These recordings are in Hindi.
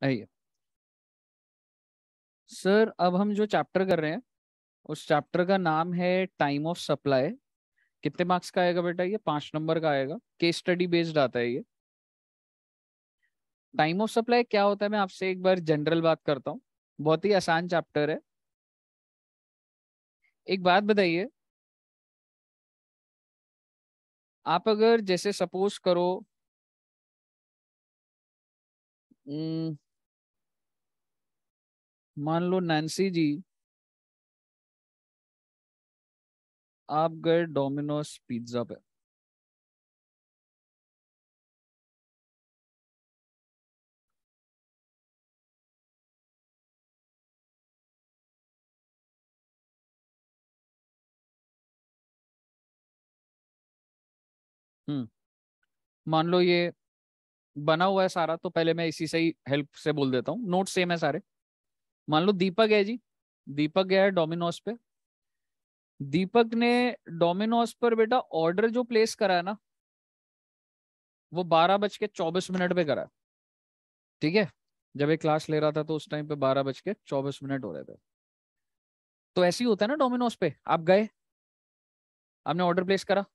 आइए सर, अब हम जो चैप्टर कर रहे हैं उस चैप्टर का नाम है टाइम ऑफ सप्लाई। कितने मार्क्स का आएगा बेटा? ये 5 नंबर का आएगा। केस स्टडी बेस्ड आता है ये। टाइम ऑफ सप्लाई क्या होता है, मैं आपसे एक बार जनरल बात करता हूँ। बहुत ही आसान चैप्टर है। एक बात बताइए, आप अगर जैसे सपोज करो, उम, मान लो नैन्सी जी, आप गए डोमिनोज पिज्जा पे। हम्म मान लो ये बना हुआ है सारा, तो पहले मैं इसी से ही हेल्प से बोल देता हूँ, नोट सेम है सारे। मान लो दीपक है जी, दीपक गया है डोमिनोज पे। दीपक ने डोमिनोज पर बेटा ऑर्डर जो प्लेस करा है ना, वो 12:24 पे करा है। ठीक है, जब एक क्लास ले रहा था तो उस टाइम पे 12:24 हो रहे थे। तो ऐसे ही होता है ना, डोमिनोज पे आप गए, आपने ऑर्डर प्लेस करा,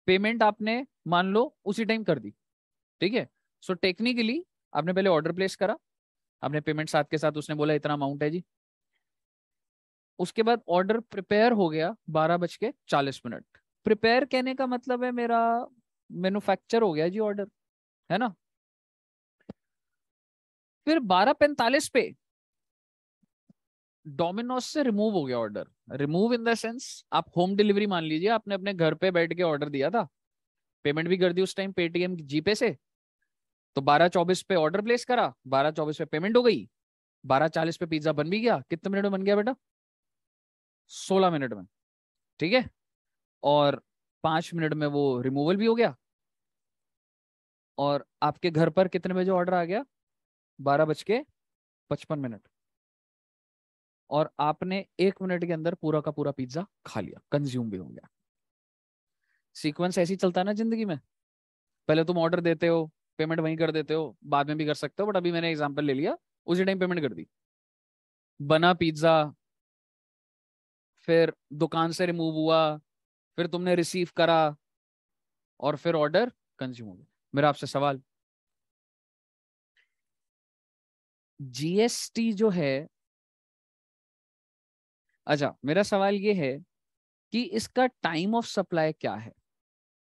पेमेंट आपने मान लो उसी टाइम कर दी। ठीक है, सो टेक्निकली आपने पहले ऑर्डर प्लेस करा, आपने पेमेंट साथ के साथ, उसने बोला इतना अमाउंट है जी। उसके बाद ऑर्डर प्रिपेयर हो गया 12:40। प्रिपेयर कहने का मतलब है मेरा मैन्युफैक्चर हो गया जी ऑर्डर, है ना। फिर 12:45 पे डोमिनोज से रिमूव हो गया order. Remove in the sense, आप होम डिलीवरी मान लीजिए, आपने अपने घर पे बैठ के ऑर्डर दिया था, पेमेंट भी कर दी उस टाइम पेटीएम जीपे से। तो 12:24 पे ऑर्डर प्लेस करा, 12:24 पे पेमेंट हो गई, 12:40 पे पिज्जा बन भी गया। कितने मिनट में बन गया बेटा? 16 मिनट में। ठीक है, और 5 मिनट में वो रिमूवल भी हो गया। और आपके घर पर कितने बजे ऑर्डर आ गया? 12:55। और आपने 1 मिनट के अंदर पूरा का पूरा पिज्जा खा लिया, कंज्यूम भी हो गया। सीक्वेंस ऐसे ही चलता है ना जिंदगी में। पहले तुम ऑर्डर देते हो, पेमेंट वहीं कर देते हो, बाद में भी कर सकते हो, बट अभी मैंने एग्जांपल ले लिया, उसी टाइम पेमेंट कर दी, बना पिज्जा, फिर दुकान से रिमूव हुआ, फिर तुमने रिसीव करा, और फिर ऑर्डर कंज्यूम हो गया। मेरा आपसे सवाल, जीएसटी जो है, अच्छा मेरा सवाल ये है कि इसका टाइम ऑफ सप्लाई क्या है?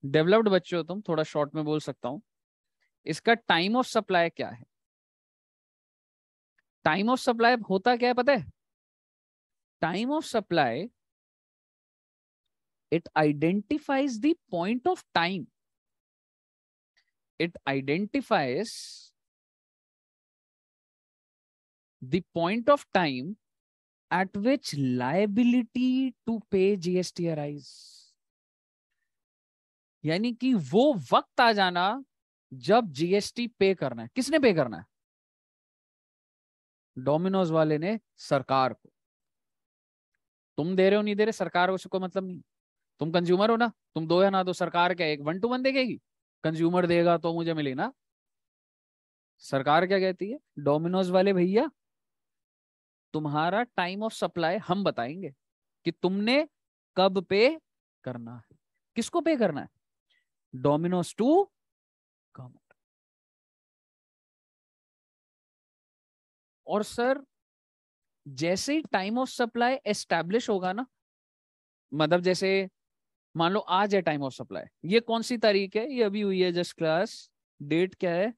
डेवलप्ड बच्चे हो तुम, थोड़ा शॉर्ट में बोल सकता हूं, इसका टाइम ऑफ सप्लाई क्या है? टाइम ऑफ सप्लाई होता क्या है पता है? Time of supply, it identifies the point of time. It identifies the point of time at which liability to pay GST arise. यानी कि वो वक्त आ जाना जब जीएसटी पे करना है। किसने पे करना है? डोमिनोज वाले ने सरकार को। तुम दे रहे हो नहीं दे रहे, सरकार को उससे कोई मतलब नहीं। तुम कंज्यूमर हो ना, तुम दो या ना दो, सरकार क्या एक 1-to-1 देगी? कंज्यूमर देगा तो मुझे मिले ना। सरकार क्या कहती है? डोमिनोज वाले भैया, तुम्हारा टाइम ऑफ सप्लाई हम बताएंगे कि तुमने कब पे करना है। किसको पे करना है? Domino's to government. और सर, जैसे ही टाइम ऑफ सप्लाई एस्टैब्लिश होगा ना, मतलब जैसे मान लो आज है टाइम ऑफ सप्लाई, ये कौन सी तारीख है? ये अभी हुई है जस्ट क्लास। डेट क्या है?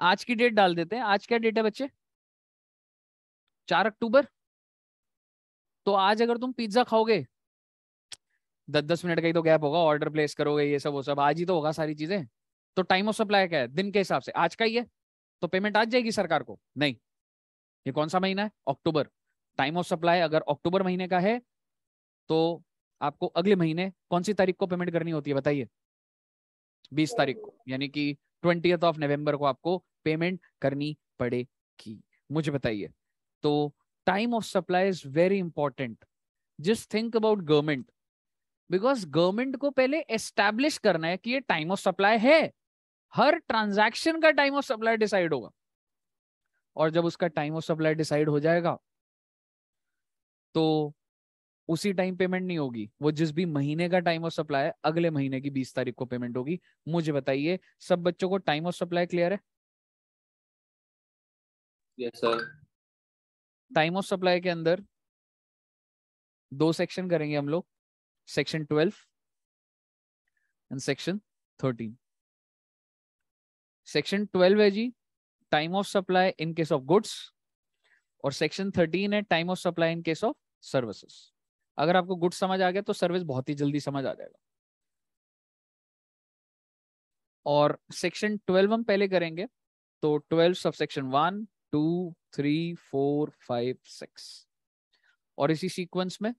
आज की डेट डाल देते हैं। आज क्या डेट है बच्चे? 4 अक्टूबर। तो आज अगर तुम पिज्जा खाओगे, 10-10 मिनट का ही तो गैप होगा, ऑर्डर प्लेस करोगे, ये सब वो सब आज ही तो होगा सारी चीजें। तो टाइम ऑफ सप्लाई क्या है? दिन के हिसाब से आज का ही है, तो पेमेंट आज जाएगी सरकार को? नहीं। ये कौन सा महीना है? अक्टूबर। टाइम ऑफ सप्लाई अगर अक्टूबर महीने का है, तो आपको अगले महीने कौन सी तारीख को पेमेंट करनी होती है बताइए? 20 तारीख को, यानी कि 20th of November को आपको पेमेंट करनी पड़ेगी। मुझे बताइए, तो time of supply is very important. Just think about government, because government को पहले एस्टैब्लिश करना है कि ये टाइम ऑफ सप्लाई है। हर ट्रांजैक्शन का टाइम ऑफ सप्लाई डिसाइड होगा। और जब उसका टाइम ऑफ सप्लाई डिसाइड हो जाएगा तो उसी टाइम पेमेंट नहीं होगी, वो जिस भी महीने का टाइम ऑफ सप्लाई है अगले महीने की 20 तारीख को पेमेंट होगी। मुझे बताइए सब बच्चों को टाइम ऑफ सप्लाई क्लियर है? Yes sir. Time of supply के अंदर 2 सेक्शन करेंगे हम लोग, सेक्शन 12 एंड सेक्शन 13। सेक्शन 12 है जी time of supply in case of goods, और सेक्शन 13 है time of supply in case of services. अगर आपको गुड्स समझ आ गया तो सर्विस बहुत ही जल्दी समझ आ जाएगा। और सेक्शन 12 हम पहले करेंगे, तो 12 सब सेक्शन 1 2 3 4 5 6, और इसी सीक्वेंस में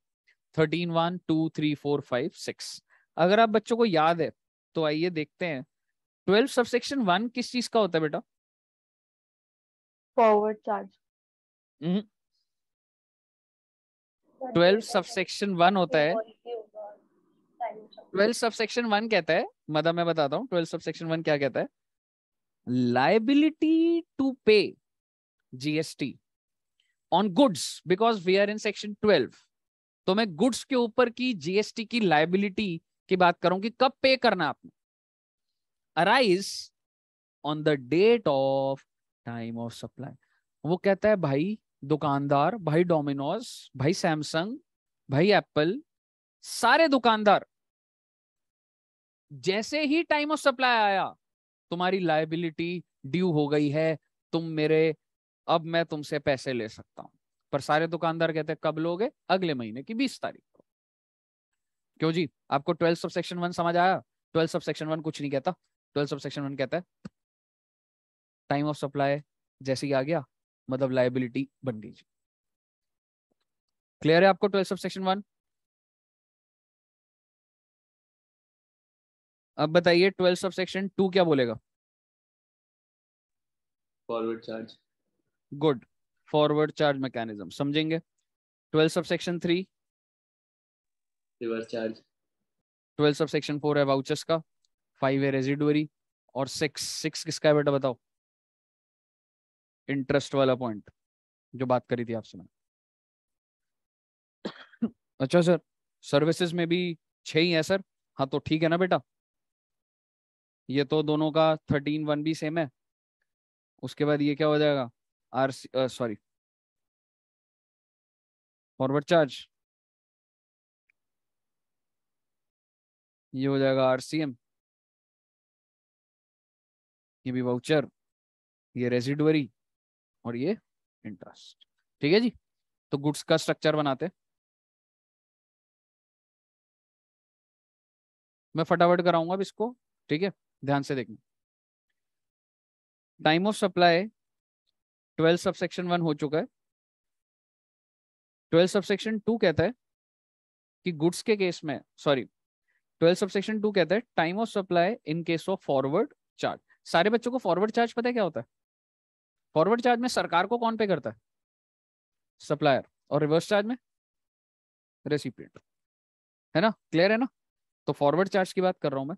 13 1 2 3 4 5 6। अगर आप बच्चों को याद है तो आइए देखते हैं 12 सब सेक्शन 1 किस चीज का होता है बेटा? Forward charge. 12 सब सेक्शन 1 होता है, 12 सब सेक्शन 1 कहता है, मतलब मैं बताता हूँ 12 सब सेक्शन 1 क्या कहता है, liability to pay GST on goods because we are in section 12। तो मैं गुड्स के ऊपर की जीएसटी की लाइबिलिटी की बात करूं कि कब पे करना आपने, arise on the date of time of supply. वो कहता है भाई दुकानदार, भाई डोमिनोज, भाई सैमसंग, भाई एप्पल, सारे दुकानदार जैसे ही टाइम ऑफ सप्लाई आया तुम्हारी लायबिलिटी ड्यू हो गई है, तुम मेरे, अब मैं तुमसे पैसे ले सकता हूं। पर सारे दुकानदार कहते हैं कब लोगे? अगले महीने की 20 तारीख को। क्यों जी? आपको 12 सब सेक्शन 1 समझ आया? 12 सब सेक्शन 1 कुछ नहीं कहता, 12 सब सेक्शन 1 कहता है टाइम ऑफ सप्लाई जैसे ही आ गया मतलब लायबिलिटी बन गई। क्लियर है आपको 12 सब सेक्शन 1? अब बताइए 12 सब सेक्शन 2 क्या बोलेगा? Forward charge. Good, forward charge mechanism समझेंगे। 12 sub section 3? Reverse charge. 12 sub section 4 है वाउचर्स का, 5 है रेजिडुअरी, और 6 किसका है बेटा बताओ? इंटरेस्ट वाला पॉइंट जो बात करी थी आपसे मैंने। अच्छा सर, सर्विसेज में भी 6 ही है सर? हाँ तो ठीक है ना बेटा, ये तो दोनों का 13 1 भी सेम है। उसके बाद ये क्या हो जाएगा? आर सॉरी फॉरवर्ड चार्ज, ये हो जाएगा आरसीएम, ये भी वाउचर, ये रेजिडुअरी, और ये इंटरेस्ट। ठीक है जी, तो गुड्स का स्ट्रक्चर बनाते हैं। मैं फटाफट कराऊंगा अब इसको, ठीक है, ध्यान से देखना। Time of supply 12 sub section 1 हो चुका है। 12 सब सेक्शन 2 कहता है कि गुड्स के केस में, सॉरी 12 सब सेक्शन 2 कहता है time of supply in case of forward charge. सारे बच्चों को फॉरवर्ड चार्ज पता है क्या होता है? फॉरवर्ड चार्ज में सरकार को कौन पे करता है? सप्लायर। और रिवर्स चार्ज में रेसिपिएंट, है ना? क्लियर है ना? तो फॉरवर्ड चार्ज की बात कर रहा हूं मैं।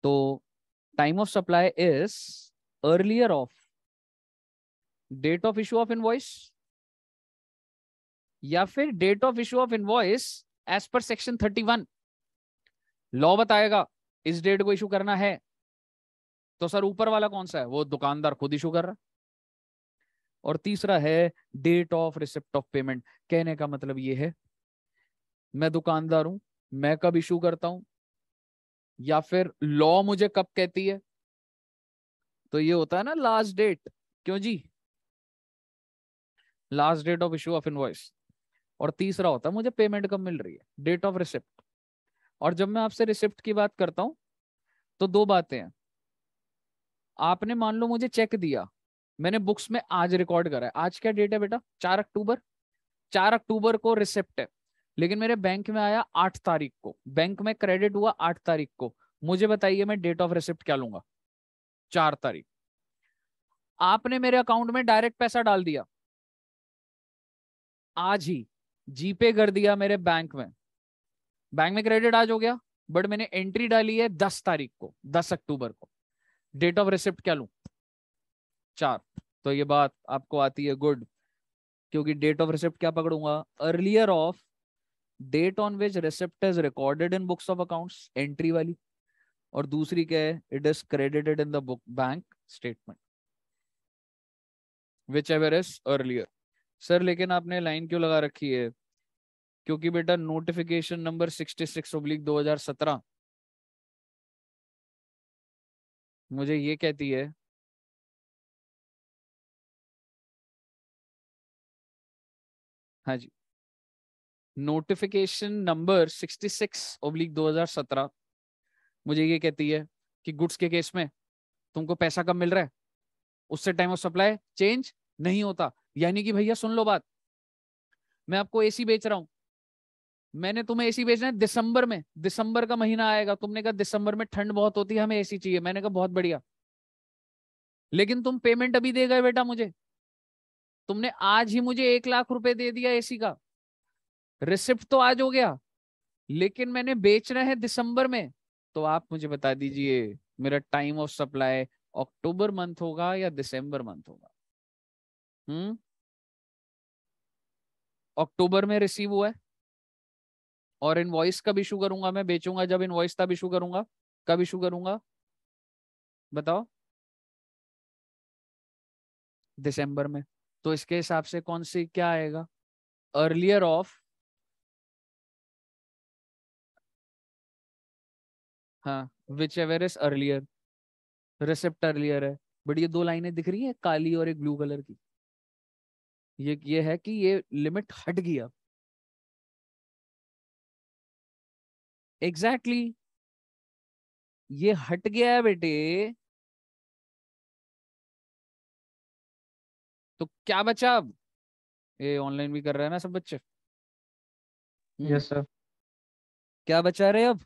तो time of supply is earlier of date of issue of invoice, या फिर date of issue of invoice as per section 31। Law बताएगा इस डेट को इशू करना है, तो सर ऊपर वाला कौन सा है? वो दुकानदार खुद इशू कर रहा है। और तीसरा है date of receipt of payment. कहने का मतलब ये है मैं दुकानदार हूं, मैं कब इशू करता हूं, या फिर लॉ मुझे कब कहती है, तो ये होता है ना लास्ट डेट। क्यों जी? Last date of issue of invoice. और तीसरा होता है मुझे पेमेंट कब मिल रही है, डेट ऑफ रिसिप्ट। और जब मैं आपसे रिसिप्ट की बात करता हूं तो 2 बातें हैं। आपने मान लो मुझे चेक दिया, मैंने बुक्स में आज रिकॉर्ड करा है, आज क्या डेट है बेटा? 4 अक्टूबर। 4 अक्टूबर को रिसिप्ट है, लेकिन मेरे बैंक में आया 8 तारीख को, बैंक में क्रेडिट हुआ 8 तारीख को। मुझे बताइए मैं डेट ऑफ रिसिप्ट क्या लूंगा? 4 तारीख। आपने मेरे अकाउंट में डायरेक्ट पैसा डाल दिया आज ही, जीपे कर दिया मेरे बैंक में क्रेडिट आज हो गया, बट मैंने एंट्री डाली है 10 तारीख को, 10 अक्टूबर को। डेट ऑफ रिसिप्ट क्या लूं? 4। तो ये बात आपको आती है, गुड, क्योंकि डेट ऑफ रिसिप्ट क्या पकड़ूंगा, earlier of date on which receipt is recorded in books of accounts, entry वाली, और दूसरी क्या है, it is credited in the book bank statement, whichever is earlier. Sir लेकिन आपने लाइन क्यों लगा रखी है, क्योंकि बेटा नोटिफिकेशन नंबर 66/2017 मुझे ये कहती है, हाँ जी, नोटिफिकेशन नंबर 66/2017 मुझे ये कहती है कि गुड्स के केस में तुमको पैसा कब मिल रहा है, उससे टाइम ऑफ सप्लाई चेंज नहीं होता। यानी कि भैया सुन लो बात, मैं आपको एसी बेच रहा हूं, मैंने तुम्हें एसी बेचना है दिसंबर में, दिसंबर का महीना आएगा, तुमने कहा दिसंबर में ठंड बहुत होती है, हमें एसी चाहिए, मैंने कहा बहुत बढ़िया, लेकिन तुम पेमेंट अभी दे गए बेटा मुझे, तुमने आज ही मुझे 1 लाख रुपए दे दिया एसी का, रिसिप्ट तो आज हो गया, लेकिन मैंने बेचना है दिसंबर में, तो आप मुझे बता दीजिए मेरा time of supply October month होगा या दिसंबर मंथ होगा। अक्टूबर में रिसीव हुआ है, और इनवॉइस कब इशू करूंगा, मैं बेचूंगा जब इनवॉइस तब इशू करूंगा, कब इशू करूंगा बताओ, दिसंबर में। तो इसके हिसाब से कौन सी क्या आएगा, अर्लियर ऑफ, हाँ, which ever is earlier, receipt earlier है। बट ये दो लाइनें दिख रही है, काली और एक ब्लू कलर की, ये है कि ये लिमिट हट गया। एग्जैक्टली exactly, ये हट गया है बेटे, तो क्या बचा अब, ये ऑनलाइन भी कर रहे हैं ना सब बच्चे। Yes sir. क्या बचा रहे अब,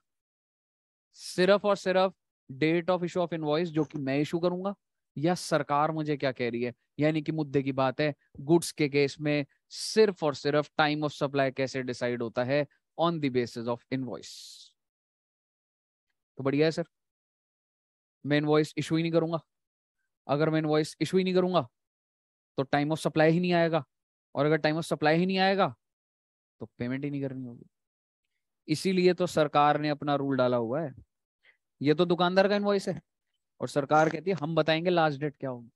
सिर्फ और सिर्फ date of issue of invoice जो कि मैं इशू करूंगा, या सरकार मुझे क्या कह रही है, यानी कि मुद्दे की बात है, गुड्स के केस में सिर्फ और सिर्फ टाइम ऑफ सप्लाई कैसे डिसाइड होता है, on the basis of invoice. तो बढ़िया है सर, मैं इनवॉइस इशू ही नहीं करूंगा, अगर मैं इनवॉइस इशू ही नहीं करूंगा तो टाइम ऑफ सप्लाई ही नहीं आएगा, और अगर टाइम ऑफ सप्लाई ही नहीं आएगा तो पेमेंट ही नहीं करनी होगी। इसीलिए तो सरकार ने अपना रूल डाला हुआ है, ये तो दुकानदार का इनवॉइस है और सरकार कहती है हम बताएंगे लास्ट डेट क्या होगी,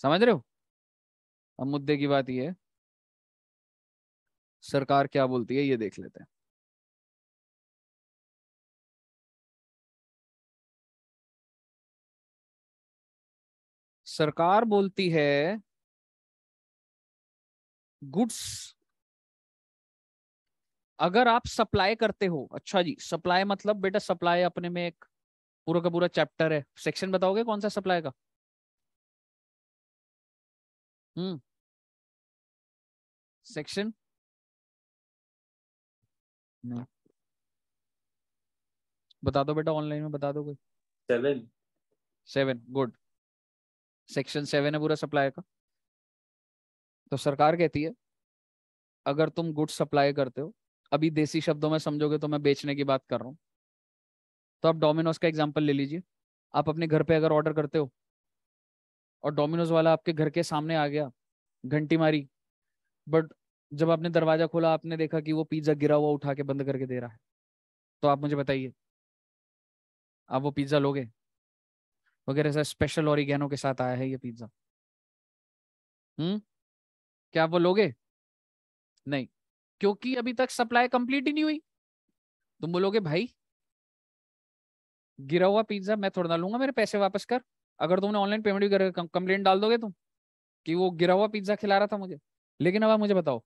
समझ रहे हो। अब मुद्दे की बात ये है, सरकार क्या बोलती है ये देख लेते हैं। सरकार बोलती है गुड्स अगर आप सप्लाई करते हो, अच्छा जी, सप्लाई मतलब बेटा सप्लाई अपने में एक पूरा का पूरा चैप्टर है, सेक्शन बताओगे कौन सा सप्लाई का। सेक्शन नहीं, बता दो बेटा, ऑनलाइन में बता दो कोई। 7। 7, गुड, सेक्शन 7 है पूरा सप्लाई का। तो सरकार कहती है अगर तुम गुड्स सप्लाई करते हो, अभी देसी शब्दों में समझोगे तो मैं बेचने की बात कर रहा हूँ, तो आप डोमिनोज का एग्जांपल ले लीजिए, आप अपने घर पे अगर ऑर्डर करते हो और डोमिनोज वाला आपके घर के सामने आ गया, घंटी मारी, बट जब आपने दरवाजा खोला आपने देखा कि वो पिज्जा गिरा हुआ उठा के बंद करके दे रहा है, तो आप मुझे बताइए आप वो पिज्जा लोगे, वगैरह ऐसा स्पेशल ऑरिगेनो के साथ आया है ये पिज्जा, क्या आप वो लोगे, नहीं, क्योंकि अभी तक सप्लाई कंप्लीट ही नहीं हुई। तुम बोलोगे भाई गिरा हुआ पिज्जा मैं थोड़ा ना लूंगा, मेरे पैसे वापस कर, अगर तुमने ऑनलाइन पेमेंट भी कर कंप्लेंट डाल दोगे तुम कि वो गिरा हुआ पिज्जा खिला रहा था मुझे। लेकिन अब आप मुझे बताओ,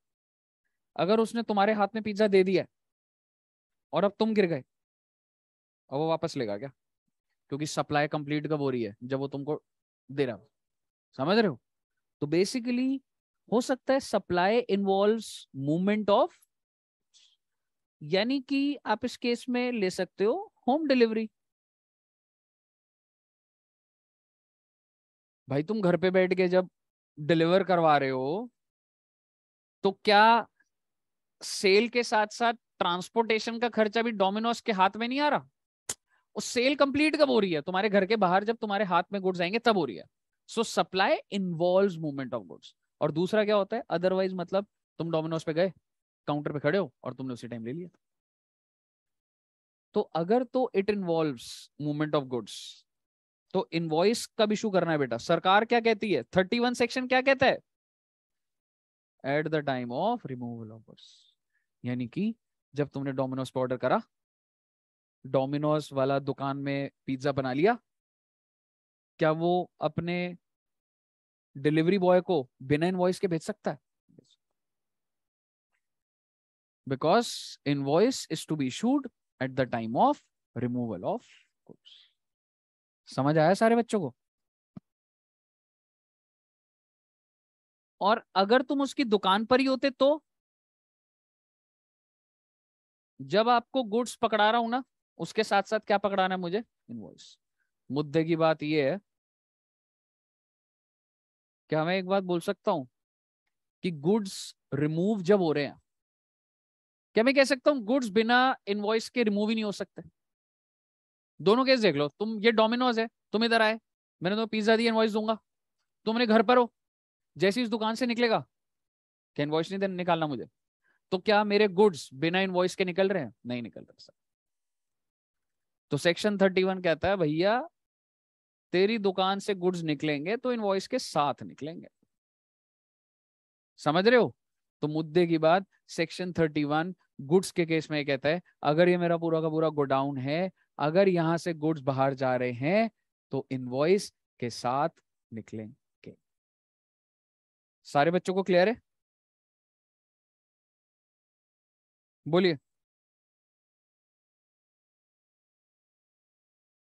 अगर उसने तुम्हारे हाथ में पिज्जा दे दिया और अब तुम गिर गए, अब वो वापस लेगा क्या, क्योंकि सप्लाई कंप्लीट कब हो रही है, जब वो तुमको दे रहा हो, समझ रहे हो। तो बेसिकली हो सकता है सप्लाई इन्वॉल्व्स मूवमेंट ऑफ, यानी कि आप इस केस में ले सकते हो होम डिलीवरी। भाई तुम घर पे बैठ के जब डिलीवर करवा रहे हो तो क्या सेल के साथ साथ ट्रांसपोर्टेशन का खर्चा भी डोमिनोज के हाथ में नहीं आ रहा, वो सेल कंप्लीट कब हो रही है, तुम्हारे घर के बाहर जब तुम्हारे हाथ में गुड्स आएंगे तब हो रही है। सो supply involves movement of goods. और दूसरा क्या होता है अदरवाइज, मतलब तुम डोमिनोज पे गए, काउंटर पे खड़े हो और तुमने उसी टाइम ले लिया। तो अगर तो it involves movement of goods तो इनवॉइस कब इशू करना है बेटा? सरकार क्या कहती है, 31 सेक्शन क्या कहता है? Eight the time of removal of goods. यानी कि जब तुमने डोमिनोज पे ऑर्डर करा, डोमिनोज वाला दुकान में पिज्जा बना लिया, क्या वो अपने डिलीवरी बॉय को बिना इनवॉइस के भेज सकता है? Because invoice is to be issued at the time of removal of goods. समझ आया सारे बच्चों को? और अगर तुम उसकी दुकान पर ही होते तो जब आपको गुड्स पकड़ा रहा हूं ना, उसके साथ साथ क्या पकड़ाना है मुझे? इनवॉइस। मुद्दे की बात यह है, क्या मैं एक बात बोल सकता हूं कि गुड्स रिमूव जब हो रहे हैं, क्या मैं कह सकता हूं गुड्स बिना इनवॉइस के रिमूव ही नहीं हो सकते? दोनों केस देख लो। तुम, ये डोमिनोज है, तुम इधर आए, मैंने तुम्हें पिज्जा दी, इनवॉइस दूंगा। तुमने घर पर हो, जैसे इस दुकान से निकलेगा, क्या इनवॉइस नहीं निकालना मुझे? तो क्या मेरे गुड्स बिना इनवॉइस के निकल रहे हैं? नहीं निकल रहे सर। तो सेक्शन 31 कहता है भैया तेरी दुकान से गुड्स निकलेंगे तो इनवॉइस के साथ निकलेंगे। समझ रहे हो? तो मुद्दे की बात, सेक्शन 31 गुड्स के केस में कहता है अगर ये मेरा पूरा का पूरा गोडाउन है, अगर यहां से गुड्स बाहर जा रहे हैं तो इनवॉइस के साथ निकलेंगे। सारे बच्चों को क्लियर है? बोलिए,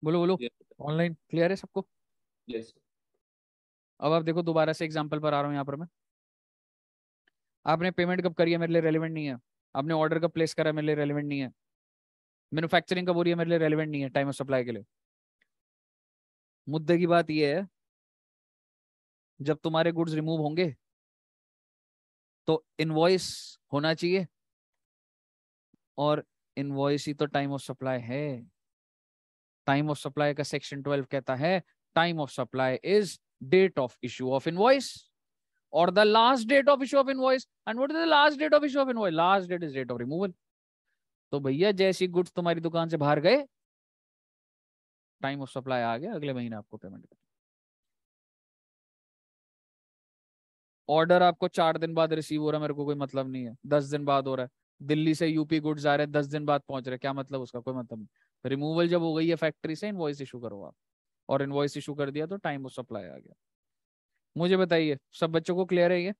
बोलो बोलो। Yes. ऑनलाइन क्लियर है सबको? Yes. अब आप देखो, दोबारा से एग्जांपल पर आ रहा हूं यहाँ पर मैं। आपने पेमेंट कब करी है मेरे लिए रेलिवेंट नहीं है। आपने ऑर्डर कब प्लेस करा मेरे लिए रेलिवेंट नहीं है। मैन्युफैक्चरिंग कब हो रही है मेरे लिए रेलिवेंट नहीं है टाइम ऑफ सप्लाई के लिए। मुद्दे की बात यह है, जब तुम्हारे गुड्स रिमूव होंगे तो इनवॉइस होना चाहिए, और इनवॉइस ही तो टाइम ऑफ सप्लाई है। टाइम ऑफ सप्लाई का सेक्शन 12 कहता है time of supply is date of issue of invoice और the last date of issue of invoice. And what is the last date of issue of invoice? Last date is date of removal. तो भैया जैसी गुड्स तुम्हारी दुकान से बाहर गए, टाइम ऑफ सप्लाई आ गया, अगले महीने आपको पेमेंट कर। ऑर्डर आपको 4 दिन बाद रिसीव हो रहा है, मेरे को कोई मतलब नहीं है। 10 दिन बाद हो रहा है, दिल्ली से यूपी गुड्स आ रहे हैं, 10 दिन बाद पहुंच रहे हैं, क्या मतलब? उसका कोई मतलब नहीं। रिमूवल जब हो गई है फैक्ट्री से, इनवॉइस इशू करो आप, और इनवॉइस इशू कर दिया तो टाइम ऑफ सप्लाई आ गया। मुझे बताइए, सब बच्चों को क्लियर है ये?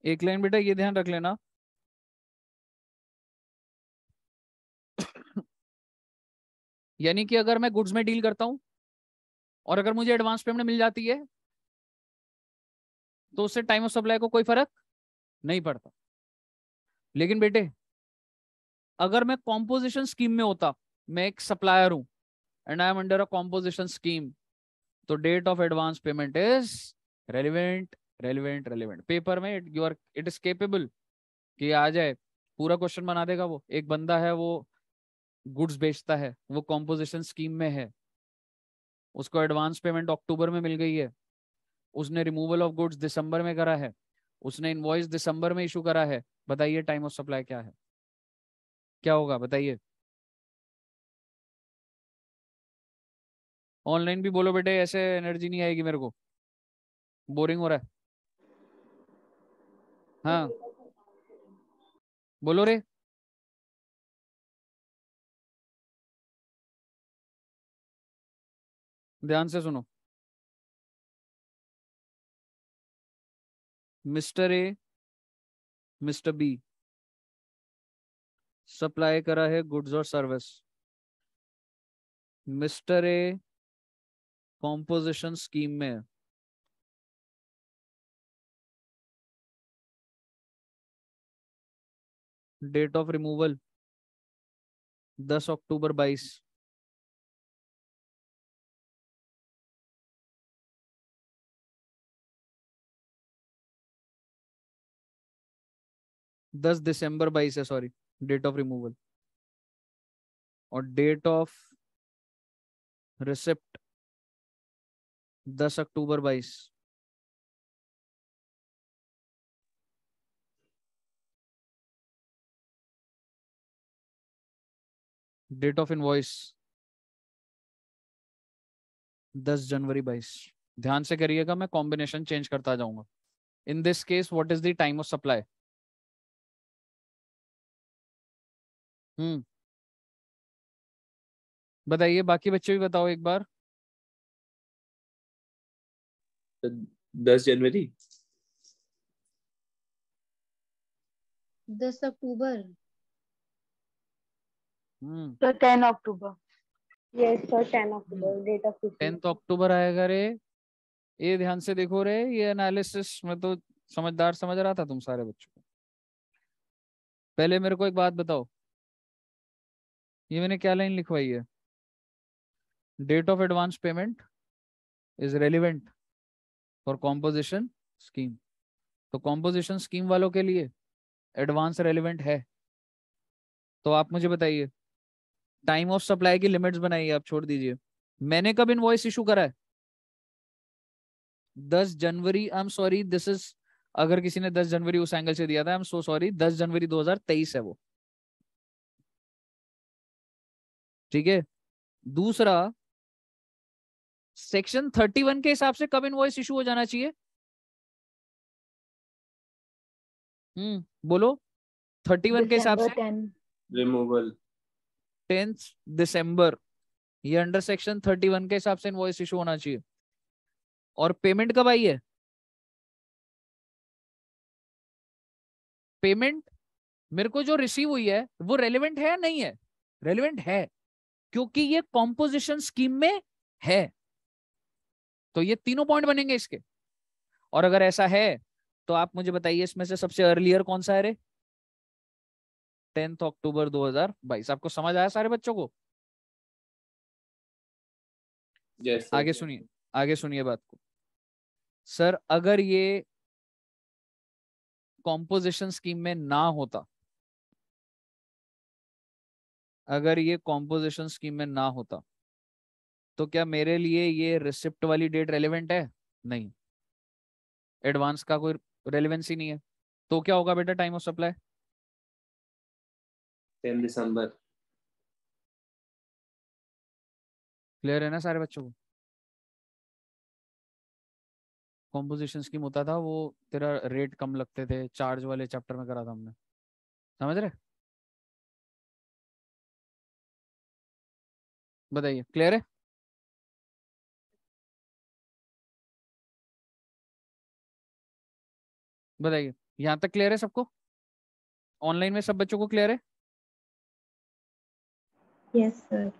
एक लाइन बेटा ये ध्यान रख लेना, यानी कि अगर मैं गुड्स में डील करता हूं और अगर मुझे एडवांस पेमेंट मिल जाती है तो उससे टाइम ऑफ सप्लाई को कोई फर्क नहीं पड़ता। लेकिन बेटे अगर मैं कॉम्पोजिशन स्कीम में होता, मैं एक सप्लायर हूं and I am under a composition scheme, तो date of advance payment is relevant relevant relevant. Paper में you are it is capable कि आ जाए, पूरा क्वेश्चन बना देगा। वो एक बंदा है, वो गुड्स बेचता है, वो कॉम्पोजिशन स्कीम में है, उसको एडवांस पेमेंट अक्टूबर में मिल गई है, उसने रिमूवल ऑफ गुड्स दिसंबर में करा है, उसने इनवॉइस दिसंबर में इशू करा है। बताइए टाइम ऑफ सप्लाई क्या है? क्या होगा बताइए? ऑनलाइन भी बोलो बेटे, ऐसे एनर्जी नहीं आएगी मेरे को, बोरिंग हो रहा है। हाँ बोलो रे। ध्यान से सुनो। Mister A, mister B supply करा है गुड्स और service. Mister A composition scheme में डेट ऑफ रिमूवल 10 अक्टूबर 22, 10 दिसंबर 22 है, सॉरी, डेट ऑफ रिमूवल। और date of receipt 10 October 22। Date of invoice 10 January 22। ध्यान से करिएगा, मैं कॉम्बिनेशन चेंज करता जाऊंगा। In this case what is the time of supply? बताइए, बाकी बच्चे भी बताओ एक बार। 10 जनवरी। 10 अक्टूबर। तो 10 अक्टूबर। Yes sir, 10 October date of 10 October आएगा रे। ये ध्यान से देखो रे, ये एनालिसिस में तो समझदार समझ रहा था तुम सारे बच्चों को। पहले मेरे को एक बात बताओ, ये मैंने क्या लाइन लिखवाई है? Date of advance payment is relevant for composition scheme. तो कॉम्पोजिशन स्कीम वालों के लिए एडवांस रेलिवेंट है। तो आप मुझे बताइए, टाइम ऑफ सप्लाई की लिमिट्स बनाइए, आप छोड़ दीजिए। मैंने कब इनवॉइस इशू करा है? 10 जनवरी। I am sorry, this is, अगर किसी ने 10 जनवरी उस एंगल से दिया था, आई एम सो सॉरी, 10 जनवरी 2023 है वो। ठीक है। दूसरा, सेक्शन 31 के हिसाब से कब इनवॉइस इशू हो जाना चाहिए? बोलो। 31 के हिसाब से रिमूवल 10 दिसंबर, ये अंडर सेक्शन 31 के हिसाब से इनवॉइस इशू होना चाहिए। और पेमेंट कब आई है? पेमेंट मेरे को जो रिसीव हुई है वो रेलेवेंट है या नहीं है? रेलेवेंट है, क्योंकि ये कॉम्पोजिशन स्कीम में है। तो ये तीनों पॉइंट बनेंगे इसके। और अगर ऐसा है तो आप मुझे बताइए, इसमें से सबसे अर्लियर कौन सा है रे? 10 अक्टूबर 2022। आपको समझ आया सारे बच्चों को? yes, आगे सुनिए, आगे सुनिए बात को। सर अगर ये कॉम्पोजिशन स्कीम में ना होता, अगर ये कॉम्पोजिशन स्कीम में ना होता, तो क्या मेरे लिए ये रिसिप्ट वाली डेट रेलेवेंट है? नहीं, एडवांस का कोई रेलेवेंस ही नहीं है। तो क्या होगा बेटा time of supply? 10 December. Clear है ना सारे बच्चों को? कॉम्पोजिशन स्कीम होता था वो, तेरा रेट कम लगते थे, चार्ज वाले चैप्टर में करा था हमने, समझ रहे? बताइए, क्लियर है? बताइए, यहां तक क्लियर है सबको? ऑनलाइन में सब बच्चों को क्लियर है? Yes sir.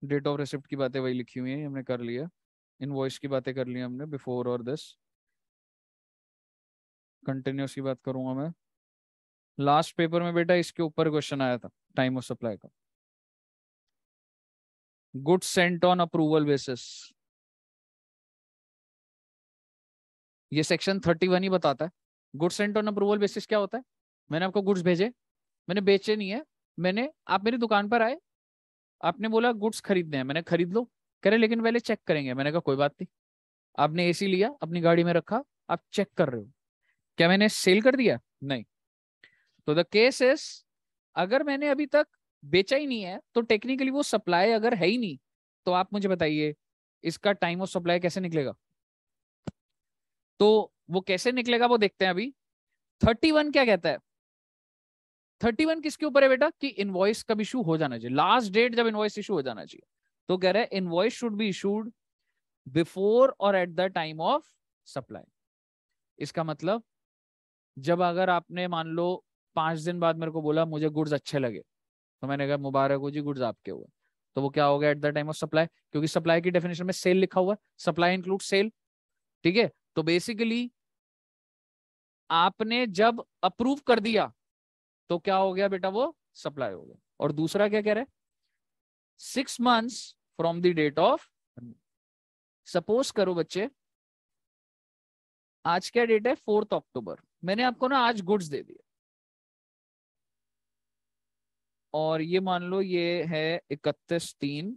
Date of receipt की बातें वही लिखी हुई है, हमने कर लिया। इनवॉइस की बातें कर ली हमने, बिफोर और दिस। कंटिन्यूस की बात करूंगा मैं। लास्ट पेपर में बेटा इसके ऊपर क्वेश्चन आया था टाइम ऑफ सप्लाई का। Goods Saint on approval basis, ये सेक्शन 31 ही बताता है। Goods Saint on approval basis क्या होता है? मैंने आपको गुड्स भेजे, मैंने बेचे नहीं है, मैंने, आप मेरी दुकान पर आए, आपने बोला गुड्स खरीदने हैं, मैंने खरीद लो। कह रहे लेकिन पहले चेक करेंगे। मैंने कहा कोई बात नहीं। आपने एसी लिया, अपनी गाड़ी में रखा, आप चेक कर रहे हो, क्या मैंने सेल कर दिया? नहीं। तो द केस इज, अगर मैंने अभी तक बेचा ही नहीं है तो टेक्निकली वो सप्लाई अगर है ही नहीं, तो आप मुझे बताइए इसका टाइम ऑफ सप्लाई कैसे निकलेगा? तो वो कैसे निकलेगा वो देखते हैं अभी। 31 क्या कहता है? 31 किसके ऊपर है बेटा? कि इनवॉइस कब इशू हो जाना चाहिए, लास्ट डेट जब इनवॉइस इशू हो जाना चाहिए। तो कह रहा है invoice should be issued before और at the time of supply. इसका मतलब, जब अगर आपने मान लो 5 दिन बाद मेरे को बोला मुझे गुड्स अच्छे लगे, तो मैंने कहा मुबारक हो जी, गुड्स आपके हुए। तो वो क्या हो गया eight the time of supply, क्योंकि सप्लाई की डेफिनेशन में सेल लिखा हुआ है, सप्लाई इंक्लूड सेल। ठीक है, तो बेसिकली आपने जब अप्रूव कर दिया तो क्या हो गया बेटा, वो सप्लाई हो गया। और दूसरा क्या कह रहे हैं, 6 months from the date of, suppose करो बच्चे आज क्या डेट है 4 अक्टूबर, मैंने आपको ना आज गुड्स दे दिए और ये मान लो ये है 31/3